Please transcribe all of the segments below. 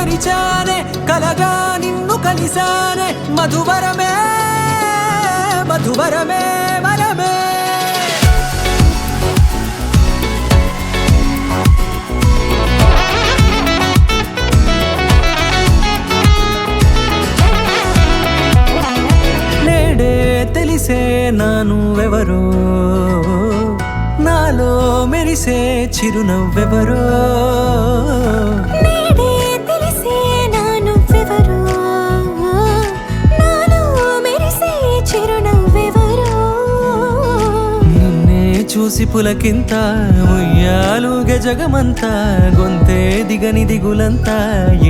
మరిచానే కలగా నిన్ను కలిసానే మధువరమే మధువరమే వరమే నేడే తెలిసే నానువెవరో నాలో మెరిసే చిరునవ్వెవరో నేడే తెలిసే నానువెవరో నాలో మెరిసే చిరునవ్వెవరో నిన్నే చూసి పులకింత ఉయ్యాలుగే జగమంతా గొంతే దిగని దిగులంతా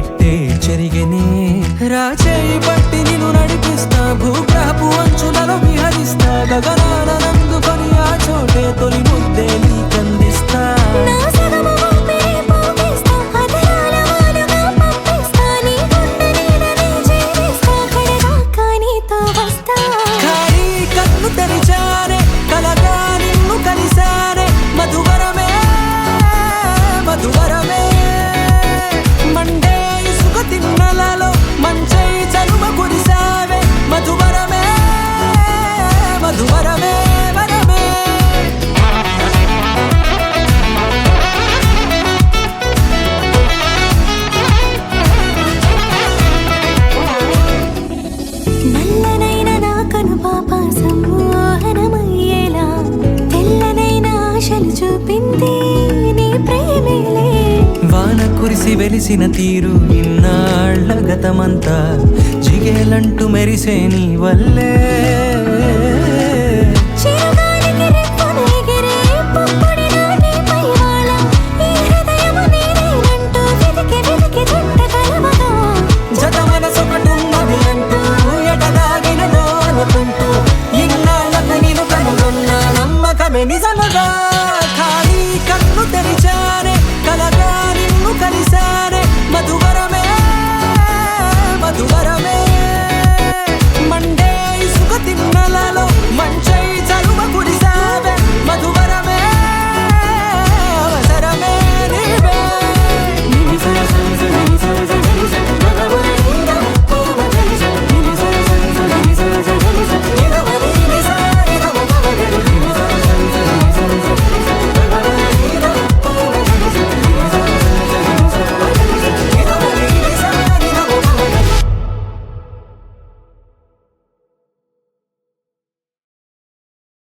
ఇట్టే చెరిగెనే రాచేయి పట్టి నిన్ను నడిపిస్తా భూగ్రహపు అంచులలో విహరిస్తా గగనాన నందుకొని ఆ చోటే తొలి ముద్దే నీకందిస్తా నా సగము ఊపిరి పోగిస్తా అధరాల వానగా పంపిస్తా నీ గుండె నీడనే చేరిస్తా కడదాకా నీతో వస్తా ఖాళీ కన్ను తెరిచానే కలగా నిన్ను కలిసానే మధువరమే మధువరమే మండే ఇసుక తిన్నలలో మంచై చలువ కురిసావే మధువరమే మధువరమే వరమే నల్లనైన నా కనుపాప సమ్మోహనమయ్యేలా తెల్లనైన ఆశలు చూపింది నీ ప్రేమేలే వాన కురిసి వెలిసిన తీరు ఇన్నాళ్ల గతమంతా జిగేలంటూ మెరిసే నీ వల్లే